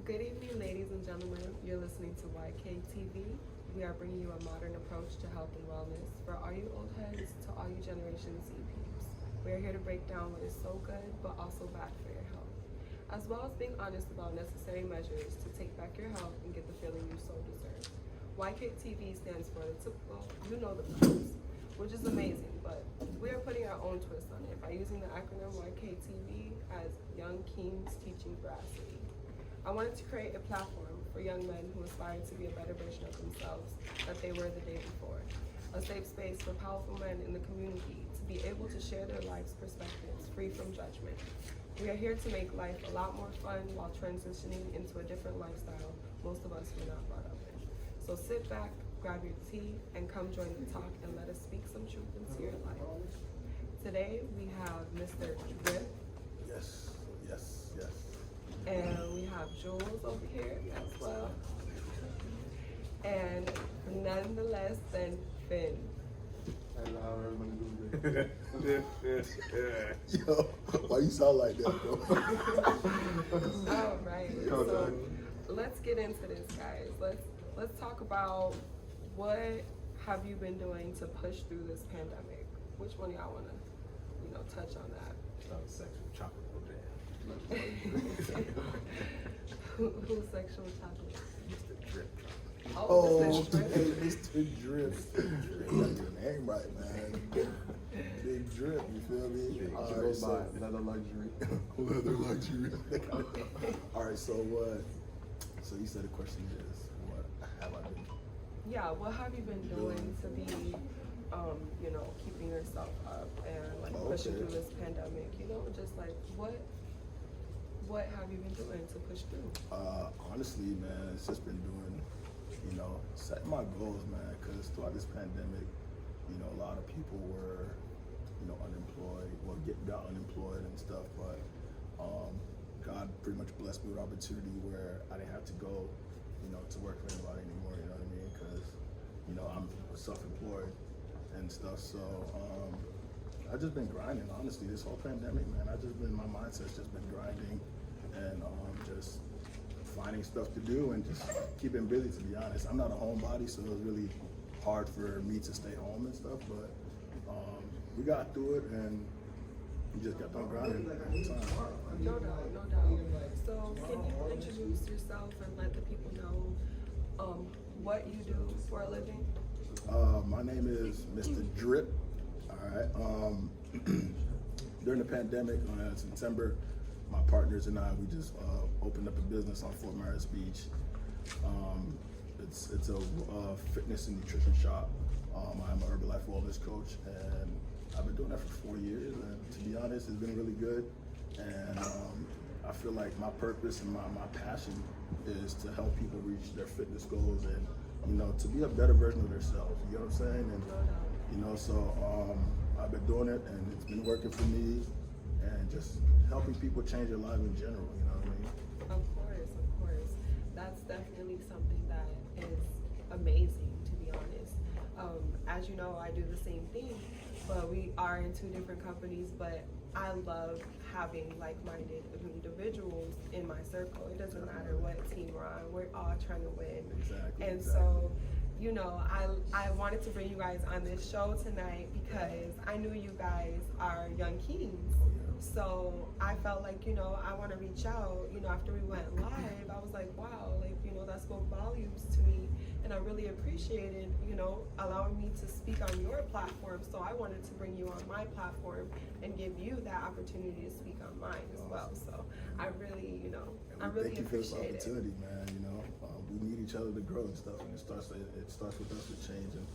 Good evening, ladies and gentlemen. You're listening to Yktv. We are bringing you a modern approach to health and wellness for all you old heads to all you Generation Z peeps. We are here to break down what is so good but also bad for your health, as well as being honest about necessary measures to take back your health and get the feeling you so deserve. Yktv stands for the typical, you know the vibes, which is amazing, but we are putting our own twist on it by using the acronym Yktv as Young Kings Teaching Veracity. I wanted to create a platform for young men who aspire to be a better version of themselves that they were the day before. A safe space for powerful men in the community to be able to share their life's perspectives free from judgment. We are here to make life a lot more fun while transitioning into a different lifestyle most of us were not brought up in. So sit back, grab your tea, and come join the talk and let us speak some truth into your life. Today we have Mr. Drip. Yes, yes, yes. And we have Jules over here as well. And none the less than Finn. Yo, why you sound like that, bro? All right, so let's get into this, guys. Let's talk about what have you been doing to push through this pandemic. Which one of y'all wanna, touch on that? Sexual chocolate. Who's sexual chocolate? Mr. Drip. Oh, Mr. Drip. Hey, Mr. Drip. You got your name right, man. Big Drip, you feel me? All right, so leather luxury. Leather luxury. All right, so what? So you said the question is, what have I been? Yeah, what have you been doing to be, keeping yourself up and pushing through this pandemic? Just like what have you been doing to push through? Honestly, man, it's just been doing, setting my goals, man, because throughout this pandemic, a lot of people were, unemployed, got unemployed and stuff, but God pretty much blessed me with opportunity where I didn't have to go, to work for anybody anymore, you know what I mean? Because, I'm self-employed and stuff, so I've just been grinding, honestly, this whole pandemic, man. My mindset's just been grinding and just finding stuff to do and just keeping busy, to be honest. I'm not a homebody, so it was really hard for me to stay home and stuff, but we got through it and we just kept on grinding all the time. No doubt, no doubt. So can you introduce yourself and let the people know what you do for a living? My name is Mr. Drip. All right. During the pandemic, September, my partners and I, we just opened up a business on Fort Myers Beach. It's a fitness and nutrition shop. I'm an Herbalife wellness coach, and I've been doing that for 4 years. And to be honest, it's been really good. And I feel like my purpose and my passion is to help people reach their fitness goals and to be a better version of themselves. You know what I'm saying? And so I've been doing it, and it's been working for me, and just helping people change their lives in general. You know what I mean? Of course. That's definitely something that is amazing, to be honest. As you know, I do the same thing, but we are in two different companies, but I love having like-minded individuals in my circle. It doesn't matter what team we're on, we're all trying to win. Exactly. So, I wanted to bring you guys on this show tonight because I knew you guys are young kings. So I felt like, I want to reach out, after we went live, I was like, wow, that spoke volumes to me. And I really appreciated, allowing me to speak on your platform. So I wanted to bring you on my platform and give you that opportunity to speak on mine as well. So I really, I really Thank you for this appreciate it. opportunity, man. We need each other to grow and stuff, and it starts with us to change and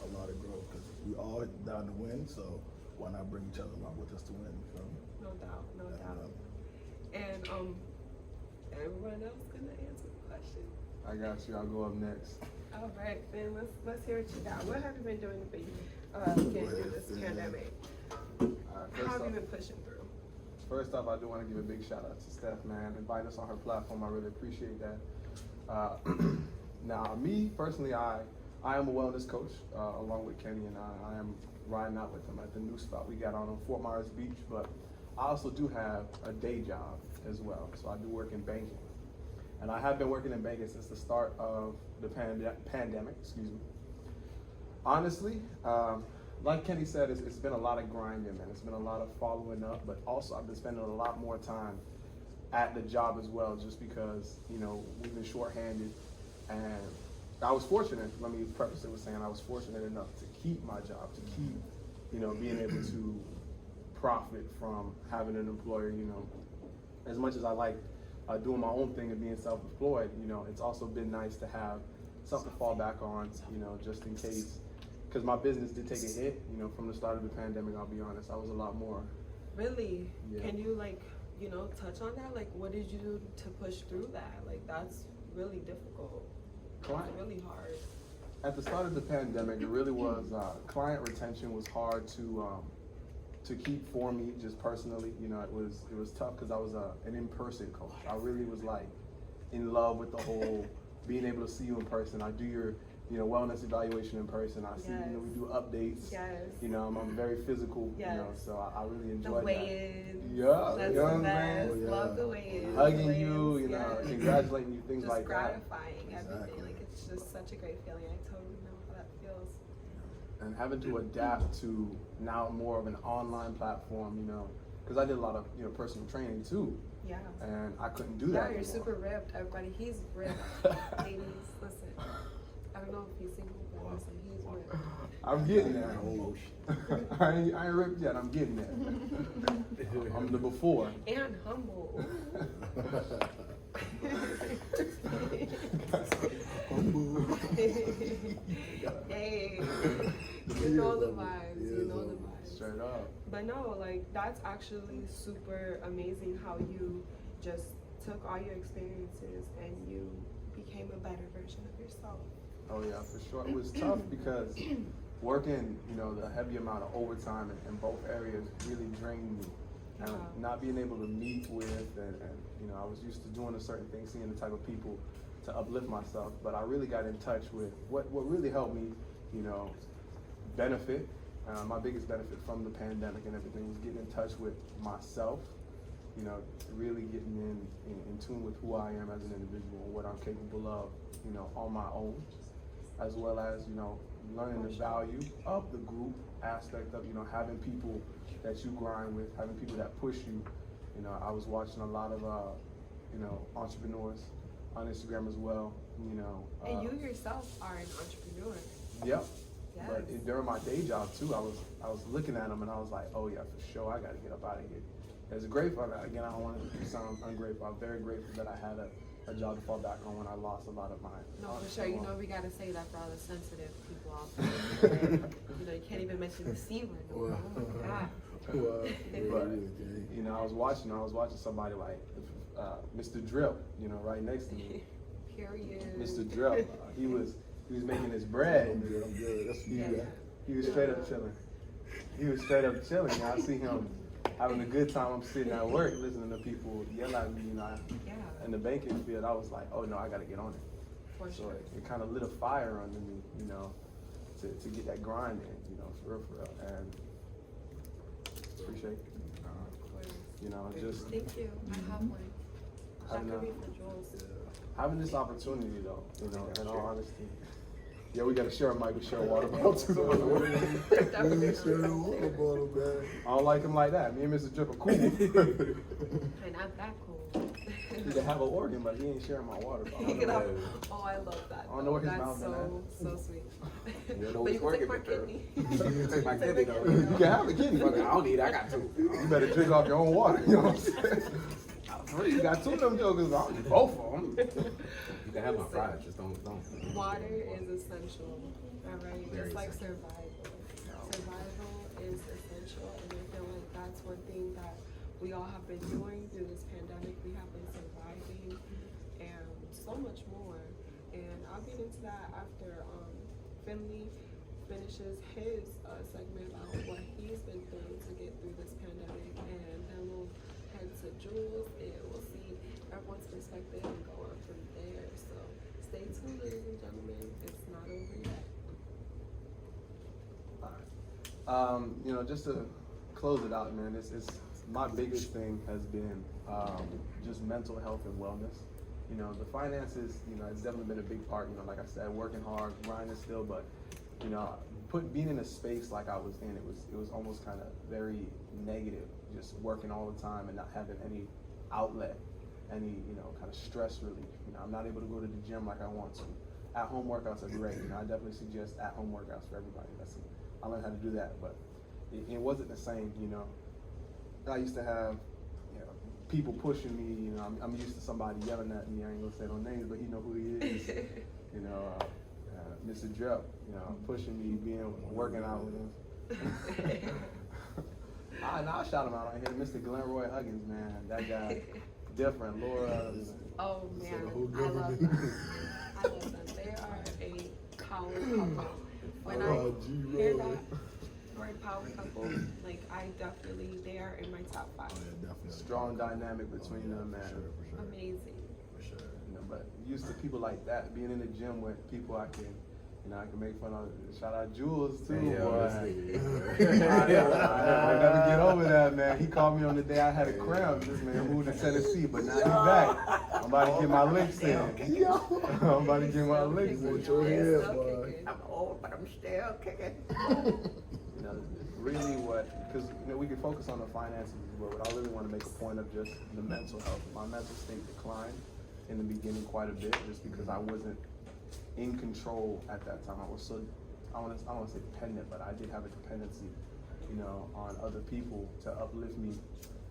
a lot of growth, because we all down to win. So why not bring each other along with us to win? You feel me? No doubt. And everyone else gonna answer the question. I got you. I'll go up next. All right, then let's hear what you got. What have you been doing to be getting through this pandemic? How have you been pushing through? First off, I do want to give a big shout out to Steph, man. Invite us on her platform. I really appreciate that. Now, me personally, I am a wellness coach along with Kenny, and I am riding out with him at the new spot we got on Fort Myers Beach. But I also do have a day job as well, so I do work in banking. And I have been working in banking since the start of the pandemic, excuse me. Honestly, like Kenny said, it's been a lot of grinding, man. It's been a lot of following up, but also I've been spending a lot more time at the job as well, just because, you know, we've been shorthanded. And I was fortunate, let me preface it with saying I was fortunate enough to keep my job, to keep, you know, being able to profit from having an employer. You know, as much as I like doing my own thing and being self-employed, you know, it's also been nice to have something to fall back on, you know, just in case, because my business did take a hit, you know, from the start of the pandemic. I'll be honest, I was a lot more. Really? Yeah. Can you, like, you know, touch on that? Like, what did you do to push through that? Like, that's really difficult. It's really hard. At the start of the pandemic, it really was, client retention was hard to keep for me, just personally. You know, it was tough because I was an in-person coach. I really was like in love with the whole being able to see you in person. I do your, you know, wellness evaluation in person. I see, you know, we do updates. Yes. You know, I'm very physical, Yes. you know, so I really The enjoyed that. weigh-ins. Yeah, That's you know the what I'm best. saying? Love the weigh-ins. Hugging the you, weigh-ins, you know, yes. congratulating you, things Just like that. gratifying, everything. Like, it's just such a great feeling. I totally know how that feels. And having to adapt to now more of an online platform, you know, because I did a lot of, you know, personal training too, Yeah. and I couldn't do Yeah, that you're anymore. super ripped, everybody. He's ripped. Ladies, listen. I don't know if he's single, but listen, he's ripped. I'm getting there. I ain't ripped yet. I'm getting there. I'm the before. And humble. Hey, you know the vibes. You know the vibes. Straight up. But no, like, that's actually super amazing how you just took all your experiences and you became a better version of yourself. Oh yeah, for sure. It was tough because working, you know, the heavy amount of overtime in both areas really drained me. And not being able to meet with and, you know, I was used to doing a certain thing, seeing the type of people to uplift myself, but I really got in touch with what really helped me, you know, benefit. My biggest benefit from the pandemic and everything was getting in touch with myself, you know, really getting in tune with who I am as an individual and what I'm capable of, you know, on my own, as well as, you know, learning the value of the group aspect of, you know, having people that you grind with, having people that push you. You know, I was watching a lot of, you know, entrepreneurs on Instagram as well, you know. And you yourself are an entrepreneur. Yep. Yes. But during my day job too, I was looking at them and I was like, oh yeah, for sure, I got to get up out of here. It's grateful. Again, I don't want to sound ungrateful. I'm very grateful that I had a job to fall back on when I lost a lot of my. No, for sure. You know, we gotta say that for all the sensitive people out there. You know, you can't even mention the C word. No. Oh my God. But, you know, I was watching somebody like Mr. Drill, you know, right next to me. Period. Mr. Drill, he was making his bread. I'm good. That's He was straight up chilling. He was straight up chilling. You know, I see him having a good time. I'm sitting at work listening to people yell at me, you know. In the banking field, I was like, oh no, I got to get on it. For So sure. it kind of lit a fire under me, you know, to get that grind in, you know, for real. And appreciate it. You know, just Thank you. I have one. That having, could be for Jules. having this opportunity though, you know, in all honesty. Yeah, we gotta share a mic, we share a water bottle too. Definitely. I don't like him like that. Me and Mr. Drip are cool. And not that cool. He can have an organ, but he ain't sharing my water bottle. You know, oh, I love that. I don't know where his That's mouth so sweet. You know But you what's can take my working, Victor. kidney. You can take my kidney though. You can have a kidney. Fuck it, I don't need it, I got two. You better drink off your own water. You know what I'm saying? You got two of them jokers. I don't need both of them. You can have my fries, just don't. Water is essential, all right? Very It's like essential. survival. Survival is essential, and I feel like that's one thing that we all have been doing through this pandemic. We have been surviving, and so much more. And I'll get into that after Finley finishes his segment about what he's been through to get through this pandemic, and then we'll head to Jules, and we'll see everyone's perspective and go on from there. So stay tuned, ladies and gentlemen. It's not over yet. You know, just to close it out, man, it's my biggest thing has been just mental health and wellness. you know, the finances, you know, it's definitely been a big part. You know, like I said, working hard, grinding still, but you know, being in a space like I was in, it was almost kind of very negative, just working all the time and not having any outlet, any, you know, kind of stress relief. You know, I'm not able to go to the gym like I want to. At-home workouts are great. You know, I definitely suggest at-home workouts for everybody. I learned how to do that, but it wasn't the same. You know, I used to have, you know, people pushing me. You know, I'm used to somebody yelling at me. I ain't gonna say no names, but he know who he is. You know, Mr. Drep, you know, pushing me, working out with him. I'll shout him out right here, Mr. Glenroy Huggins, man. That guy, different. Laura. Oh man, I love them. I love them. They are a power couple. When I hear that word power couple, like they are in my top 5. Oh, yeah, definitely. Strong dynamic between them, man. For sure. Amazing. For sure. You know, but used to people like that, being in the gym with people I can make fun of. Shout out Jules too, boy. I never get over that, man. He called me on the day I had a cramp. This man moved to Tennessee, but now he's back. I'm about to get my licks in. I'm about to get my licks in. With your head, boy. I'm old, but I'm still kicking. You know, really because you know, we can focus on the finances as well, but I really want to make a point of just the mental health. My mental state declined in the beginning quite a bit, just because I wasn't in control at that time. I was so, I don't want to say dependent, but I did have a dependency, you know, on other people to uplift me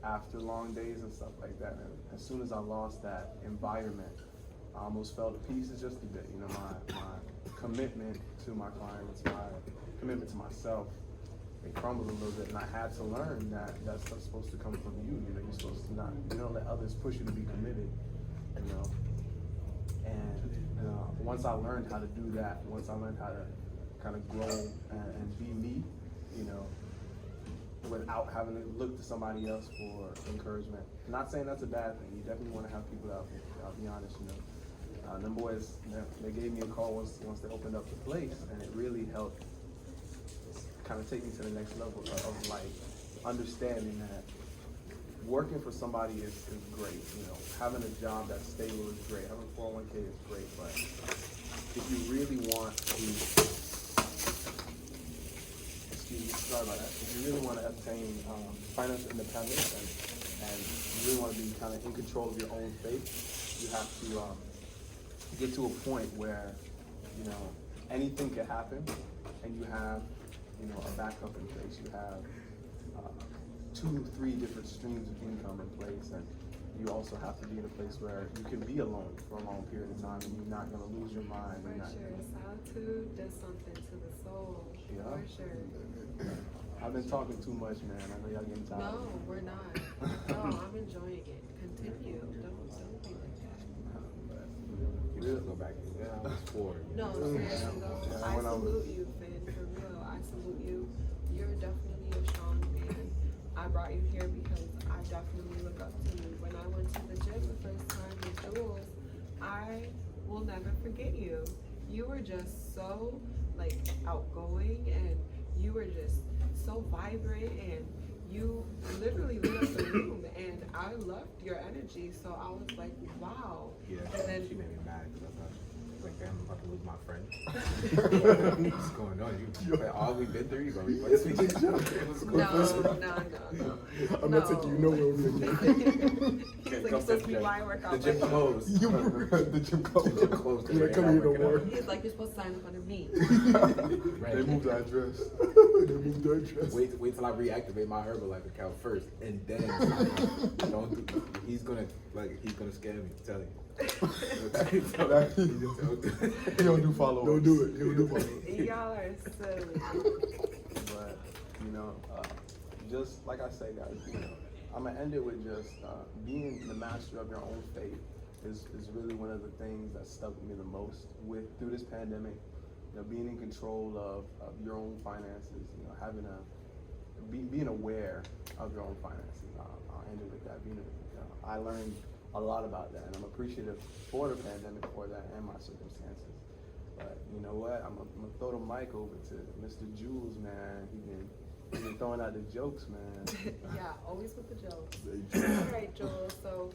after long days and stuff like that. And as soon as I lost that environment, I almost fell to pieces just a bit. You know, my commitment to my clients, my commitment to myself, it crumbled a little bit, and I had to learn that that stuff's supposed to come from you. You know, you're supposed to not, you don't let others push you to be committed, you know. And once I learned how to do that, once I learned how to kind of grow and be me, you know, without having to look to somebody else for encouragement. Not saying that's a bad thing. You definitely want to have people out there. I'll be honest, you know. Them boys, they gave me a call once they opened up the place, and it really helped kind of take me to the next level of like understanding that working for somebody is great. You know, having a job that's stable is great. Having a 401k is great, but if you really want to, sorry about that. If you really want to obtain financial independence and you really want to be kind of in control of your own fate, you have to get to a point where, you know, anything can happen, and you have, you know, a backup in place. You have 2-3 different streams of income in place, and you also have to be in a place where you can be alone for a long period of time, and you're not going to lose your mind. For sure, solitude does something to the soul. Yeah. For sure. I've been talking too much, man. I know y'all getting tired. No, we're not. No, I'm enjoying it. Continue. Don't be like that. You should go back. Yeah, I was 4. No, seriously though, I salute you, Finn, for real. I salute you. You're definitely a strong man. I brought you here because I definitely look up to you. When I went to the gym the first time with Jules, I will never forget you. You were just so like outgoing, and you were just so vibrant, and you literally lit up the room, and I loved your energy. So I was like, wow. Yeah, And then she made me mad because I thought, like, damn, I'm about to lose my friend. What's going on? All we've been through, you gonna replace me? What's going on? No. I'm not taking you nowhere with me. He's like, you're supposed to be my workout. The gym closed. The gym closed. The gym closed. You ain't coming here no more. He's like, you're supposed to sign up under me. They moved the address. They moved the address. Wait till I reactivate my Herbalife account first, and then don't do. He's gonna scam me. I'm telling you. He don't do follow-ups. Don't do it. He'll do follow-ups. Y'all are silly. But, you know, just like I say, guys, you know, I'm gonna end it with just being the master of your own fate is really one of the things that stuck with me the most through this pandemic. You know, being in control of your own finances, you know, being aware of your own finances. I'll end it with that. I learned a lot about that, and I'm appreciative for the pandemic for that and my circumstances. But you know what? I'm gonna throw the mic over to Mr. Jules, man. He's been throwing out the jokes, man. Yeah, always with the jokes. All right, Joel. So